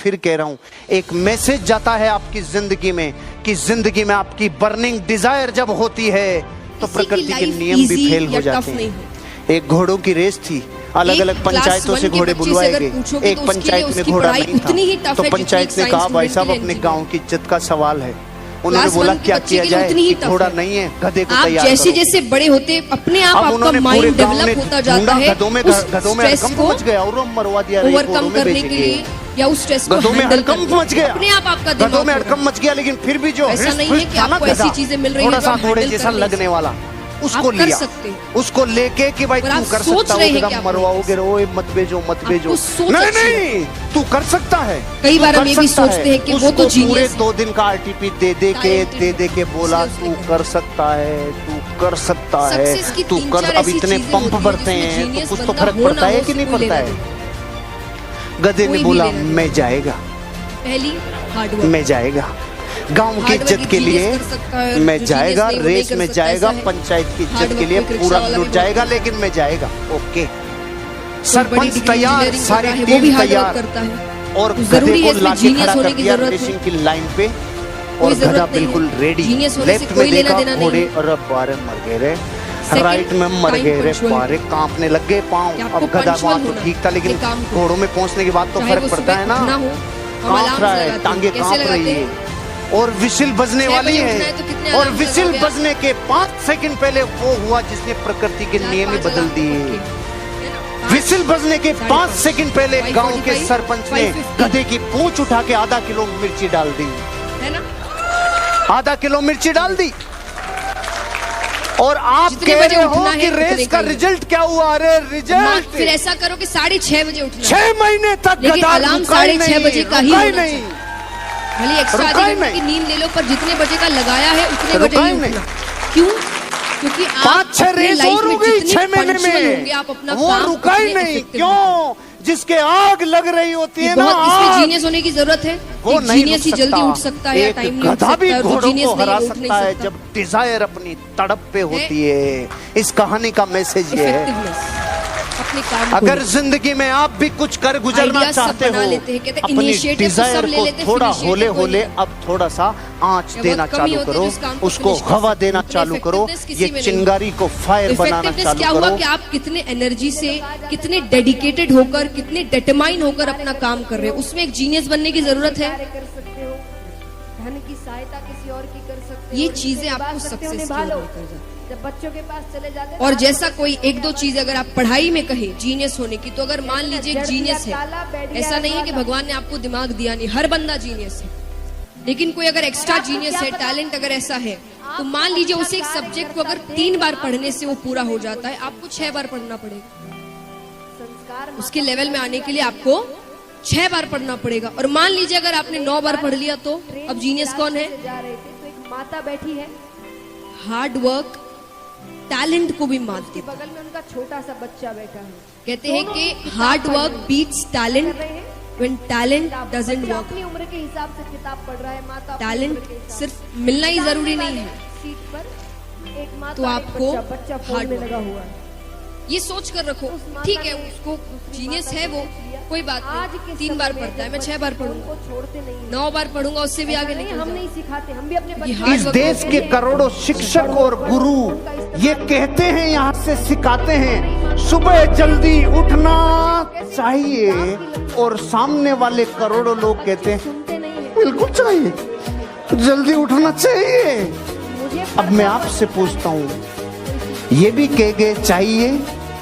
फिर कह रहा हूं, एक मैसेज जाता है आपकी जिंदगी में कि जिंदगी में आपकी बर्निंग डिजायर जब होती है तो प्रकृति के नियम भी फेल हो जाते हैं। एक घोड़ों की रेस थी, अलग अलग पंचायतों से घोड़े बुलवाए गए। एक पंचायत में घोड़ा नहीं था तो पंचायत ने कहा भाई साहब अपने गांव की इज्जत का सवाल है। उन्होंने बोला क्या किया जाए, घोड़ा नहीं है, गधे को तैयार करो। जैसे जैसे बड़े होते अपने आप आपका माइंड डेवलप होता जाता है। गधों में हड़कंप मच गया और मरवा दिया ओवरकम करने के लिए या उस स्ट्रेस को हैंडल करने के लिए अपने आप आपका गधों में हड़कंप मच गया, लेकिन फिर भी जो ऐसा नहीं है कि आपको ऐसी चीजें मिल रही है थोड़ा सा घोड़े जैसा लगने वाला, उसको लिया, उसको लेके कि भाई तू कर सकता है, मरवाओगे रो मत भेजो मत भेजो। नहीं तू कर सकता है। कई बार हम ये भी सोचते हैं कि वो तो पूरे 2 दिन का आरटीपी दे के बोला तू कर सकता है, तू कर सकता है, तू कर। अब इतने पंप बढ़ते हैं तो कुछ तो फर्क पड़ता है कि नहीं पड़ता है। गधे ने बोला मैं जाएगा, पहली मैं जाएगा, गांव की इज्जत के लिए मैं जाएगा, रेस में जाएगा, पंचायत की इज्जत के लिए पूरा लुट जाएगा, लेकिन मैं जाएगा। ओके, सरपंच तैयार, सारी टीम तैयार, और गधे को लाके खड़ा कर दिया रेसिंग की लाइन पे, और गधा बिल्कुल रेडी। लेफ्ट में देखा घोड़े और बारे मर गए रे, राइट में मर गए रे, बारे कांपने लग गए पाँव। अब गधा वहां तो ठीक था, लेकिन घोड़ों में पहुंचने के बाद तो फर्क पड़ता है ना, कांप रहा है, टांगे कांप रही है और विसिल बजने वाली है। और विसिल बजने के 5 सेकंड पहले वो हुआ जिसने प्रकृति के नियम ही बदल दिए। विसिल बजने के 5 सेकंड पहले गांव के सरपंच ने गधे की पूंछ उठा के आधा किलो मिर्ची डाल दी, आधा किलो मिर्ची डाल दी। और आप कह रहे हो कि रेस का रिजल्ट क्या हुआ? अरे रिजल्ट फिर ऐसा करो कि 6:30 बजे उठना, 6 महीने तक गधा अलार्म 6:30 बजे का ही नहीं। भले एक्स्ट्रा आधे घंटे की नींद ले लो, पर जितने बजे का लगाया है उतने बजे ही उठना। क्यों? क्योंकि 5-6 रेस और हो गई 6 महीने में, आप अपना वो रुका ही नहीं। क्यों? जिसके आग लग रही होती है ना, इसमें जीनियस होने की जरूरत है। वो जीनियस ही जल्दी उठ सकता है, टाइम नहीं गधा भी घोड़ों को हरा सकता है जब डिजायर अपनी तड़प पे होती है। इस कहानी का मैसेज ये है, अगर जिंदगी में आप भी कुछ कर गुजरना चाहते हो, अपनी डिजायर को थोड़ा होले होले अब थोड़ा सा आंच देना चालू करो, उसको हवा देना चालू करो, ये चिंगारी को फायर बनाना चालू क्या करो। हुआ कि आप कितने एनर्जी से, कितने डेडिकेटेड होकर, कितने डिटरमाइन होकर अपना काम कर रहे हो, उसमें एक जीनियस बनने की जरूरत है। धन की सहायता किसी और की कर सकते हो, ये चीजें आपको सक्सेस जब बच्चों के पास चले जाते हैं। और जैसा कोई 1-2 चीज अगर आप पढ़ाई में कहे जीनियस होने की, तो अगर मान लीजिए जीनियस है, ऐसा नहीं है कि भगवान ने आपको दिमाग दिया नहीं, हर बंदा जीनियस है, लेकिन कोई अगर एक्स्ट्रा जीनियस है, टैलेंट अगर ऐसा है, तो मान लीजिए उसे एक सब्जेक्ट को अगर 3 बार पढ़ने से वो पूरा हो जाता है, आपको 6 बार पढ़ना पड़ेगा। उसके लेवल में आने के लिए आपको 6 बार पढ़ना पड़ेगा। और मान लीजिए अगर आपने 9 बार पढ़ लिया, तो अब जीनियस कौन है? माता बैठी है, हार्ड वर्क टैलेंट को भी मानती है। बगल में उनका छोटा सा बच्चा बैठा है। कहते हैं कि hard work beats talent when talent doesn't work. अपनी उम्र के हिसाब से किताब पढ़ रहा है, माता टैलेंट सिर्फ मिलना ही जरूरी नहीं है, सीट पर एक माता, तो आपको बच्चा फोन में लगा हुआ है। ये सोच कर रखो, ठीक है उसको जीनियस है वो, कोई बात नहीं, 3 बार पढ़ता है, मैं 6 बार पढ़ूंगा, छोड़ते नहीं, 9 बार पढ़ूंगा, उससे भी आगे नहीं। हम नहीं सिखाते, हम भी अपने इस देश के करोड़ों शिक्षक और गुरु ये कहते हैं, यहाँ से सिखाते हैं, सुबह जल्दी उठना चाहिए, और सामने वाले करोड़ों लोग कहते हैं बिल्कुल चाहिए, जल्दी उठना चाहिए। अब मैं आपसे पूछता हूँ, ये भी कह गए चाहिए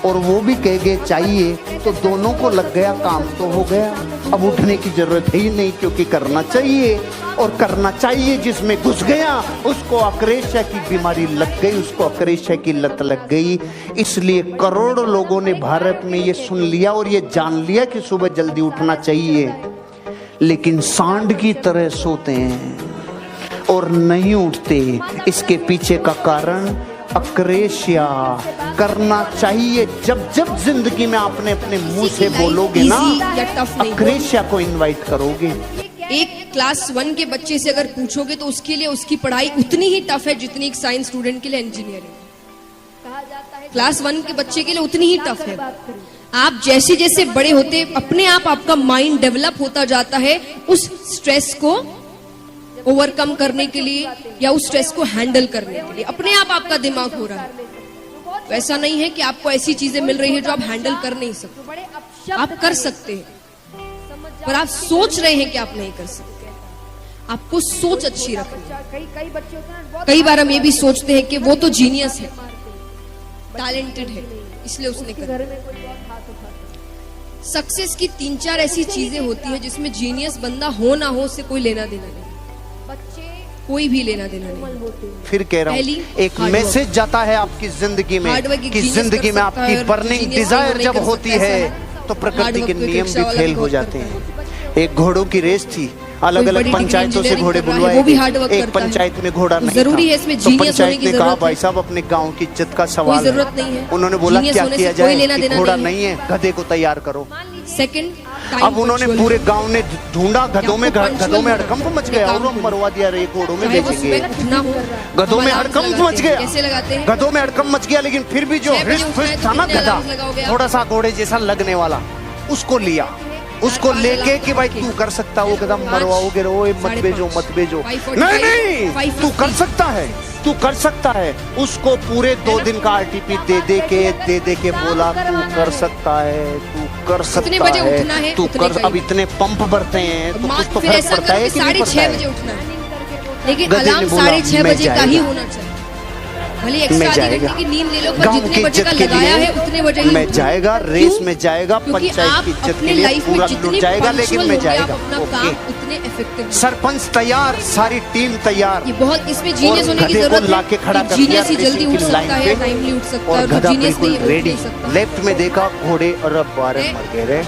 और वो भी कह गए चाहिए, तो दोनों को लग गया, काम तो हो गया। अब उठने की जरूरत है ही नहीं, क्योंकि करना चाहिए, और करना चाहिए जिसमें घुस गया उसको अक्रेशिया की बीमारी लग गई, उसको अक्रेशिया की लत लग गई। इसलिए करोड़ों लोगों ने भारत में ये सुन लिया और ये जान लिया कि सुबह जल्दी उठना चाहिए, लेकिन सांड की तरह सोते हैं और नहीं उठते। इसके पीछे का कारण अक्रेशिया। करना चाहिए, जब जब जिंदगी में आपने अपने मुंह से बोलोगे ना, अक्रेशिया को इनवाइट करोगे। एक क्लास 1 के बच्चे से अगर पूछोगे तो उसके लिए उसकी पढ़ाई उतनी ही टफ है जितनी एक साइंस स्टूडेंट के लिए इंजीनियरिंग। क्लास 1 के बच्चे के लिए उतनी ही टफ है, आप जैसे जैसे बड़े होते अपने आप आपका माइंड डेवलप होता जाता है उस स्ट्रेस को ओवरकम करने के लिए या उस स्ट्रेस को हैंडल करने के लिए अपने आप आपका दिमाग हो रहा है। तो ऐसा नहीं है कि आपको ऐसी चीजें मिल रही है जो आप हैंडल कर नहीं सकते, बड़े अपशब्द आप कर सकते हैं, पर आप सोच रहे हैं कि आप नहीं कर सकते। आपको सोच अच्छी रखनी है। कई बच्चे होते हैं बहुत कई बार हम ये भी सोचते हैं कि वो तो जीनियस है, टैलेंटेड है, इसलिए उसने कर। घर में कोई बहुत हाथ उठाता सक्सेस की 3-4 ऐसी चीजें होती है जिसमें जीनियस बंदा हो ना हो उससे कोई लेना देना नहीं, बच्चे कोई भी लेना देना नहीं। होते हैं। फिर कह रहा पहली, हूँ एक hard work। मैसेज जाता है आपकी जिंदगी में Hard work एक कि genius जिंदगी कर में सकता है आपकी और बर्निंग genius डिजायर नहीं जब कर होती सकता, है ऐसा है। तो प्रकृति Hard के work तो एक नियम रिक्शा भी वाला फेल भी हो बहुत जाते करता हैं। एक घोड़ों की रेस थी, अलग कोई अलग बड़ी पंचायतों से डिग्री घोड़े इंजीनियरिंग कर रहा है, बुलवाए वो भी गए। hard work एक करता है। पंचायत में घोड़ा नहीं जरूरी था, है इसमें तो genius पंचायत होने की ने कहा जरूरत भाई है। साहब अपने गांव की इज्जत का सवाल जरूरत नहीं है। उन्होंने बोला Genius क्या होने किया से कोई जाए लेना कि देना घोड़ा नहीं नहीं है, गधे को तैयार करो। सेकंड, अब उन्होंने पूरे गांव ने ढूंढा, गधों में हड़कंप मच गया और मरवा दिया, रे घोड़ों में बेचेंगे। गधों में हड़कंप मच गया, कैसे लगाते हैं? गधों में हड़कंप मच गया, लेकिन फिर भी जो 6 बजे हृष्ट उठना है पुष्ट तो था ना कितने गधा, अलार्म लगाओगे आप? थोड़ा सा घोड़े जैसा लगने वाला, उसको लिया, उसको 4-5 लेके अलार्म कि भाई रखे। तू कर सकता, वो कदम 5, मरवाओगे, रो मत 5:30, भेजो मत भेजो, 5:45, नहीं नहीं 5:50, तू कर सकता है, तू कर सकता है। उसको पूरे 2 दिन का आरटीपी दे दे के बोला तू कर सकता है, तू कर कितने सकता बजे उठना है, है, तू उतने कर। का ही। अब इतने पंप भरते हैं तो कुछ तो फिर फर्क ऐसा पड़ता है करो कि कि नहीं पड़ता 6:30 बजे है। उठना है, लेकिन गधे ने अलार्म बोला, 6:30 मैं बजे का ही जाएगा। होना चाहिए। भले मैं एक्स्ट्रा आधी जाएगा। घंटे की नींद ले लो, पर गांव जितने की बजे का इज्जत के लगाया लिए है उतने बजे ही मैं उठो। जाएगा, क्यों? रेस में जाएगा, क्योंकि पंचायत आप की इज्जत अपने के लिए लाइफ में पूरा जितने लुट जाएगा, लेकिन punctual मैं होंगे, आप जाएगा। अपना ओके। काम उतने इफेक्टिव। सरपंच तैयार, सारी टीम तैयार, ये बहुत, इसमें जीनियस होने की गधे को जरूरत लाके खड़ा है। कर दिया जीनियस ही जल्दी रेसिंग उठ की सकता लाइन है, पे, टाइमली उठ सकता और है, गधा जीनियस नहीं बिल्कुल उठ रेडी। नहीं सकता। लेफ्ट में देखा घोड़े और बारे है। मर गए रे,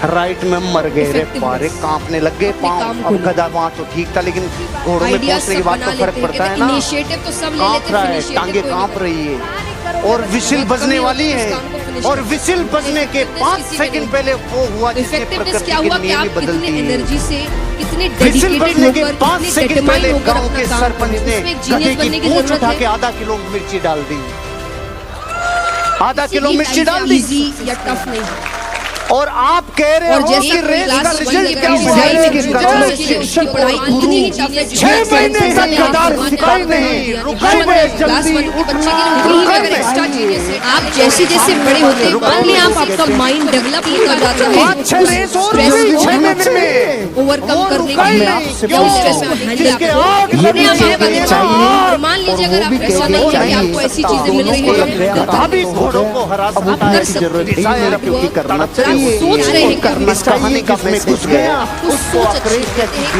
राइट में मर गए रे, Effectiveness। बारे कांपने लग गए अपने पाँव। काम अब को गधा वहां तो ठीक था, लेकिन घोड़ों में आइडिया पहुंचने के सब बाद बना तो फर्क लेते हैं, पड़ता है कहते ना। हैं इनिशिएटिव तो सब ले कांप लेते रहा हैं, है, initiative टांगे कोई कांप नहीं। रही है और विसिल बहुत बजने कमी वाली होती है है, इस काम को finish और करने विसिल में। बजने के Effectiveness 5 किसी में सेकंड नहीं। पहले वो हुआ तो जिसने इफेक्टिवनेस प्रकृति क्या के हुआ कि नियम ही आप बदल कितने दिए। एनर्जी से, कितने विसिल डेडिकेटेड बजने के होकर, 5 कितने सेकंड पहले determined होकर गांव अपना के काम सरपंच करें। ने उसमें एक गधे जीनियस की बनने की पूंछ जरूरत उठा के है। आधा किलो मिर्ची डाल दी, आधा किसी किलो भी मिर्ची लाइफ डाल दी। इजी या टफ नहीं है। और आप कह रहे और हो जैसे कि कोई रेस का क्लास रिजल्ट वन क्या की हुआ डिजाइन है में कि जो गांव में उसके लिए उसकी शिक्षक पढ़ाई और इतनी ही गुरु टफ है, 6 महीने तक गदार सिखाए नहीं, रुकाए गए, जल्दी उठना, आप जैसे जैसे बड़े होते हैं, मान लिया आप आपका माइंड डेवलप होता जाता है, 5-6 रेस और स्ट्रेस हुई, को 6 मिनट में ओवरकम वो करने रुका के ही लिए नहीं। या उस स्ट्रेस को हैंडल जिसके आग करने लगनी आप चाहिए, चाहिए। मान लीजिए अगर आप ऐसा नहीं है कि आपको ऐसी चीजें मिल रही है, अभी घोड़ों को हरा सकता है, डिजायर पूरी करना चाहिए। सोच रहे हैं करना इस कहानी का मैं घुस गया, उसको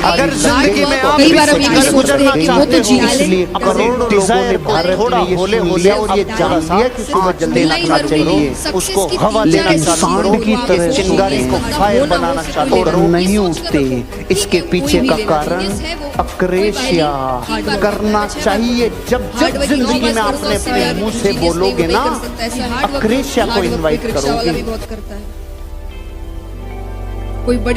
अगर जिंदगी में आप कई बार हम किसी ये का सोचते हैं कि वो तो इसलिए जीनियस करोड़ों लोगों ने भारत थोड़ा होले होले और ये जान लिया कि सुबह जल्दी लगना चाहिए, उसको हवा लेना चालू की तरह चिंगारी को फायर बनाना चालू करो, नहीं उठते। इसके पीछे का कारण अक्रेशिया करना चाहिए। जब जब जिंदगी में आपने अपने मुंह से बोलोगे ना, अक्रेशिया को इनवाइट करोगे। बहुत करता है कोई बड़ी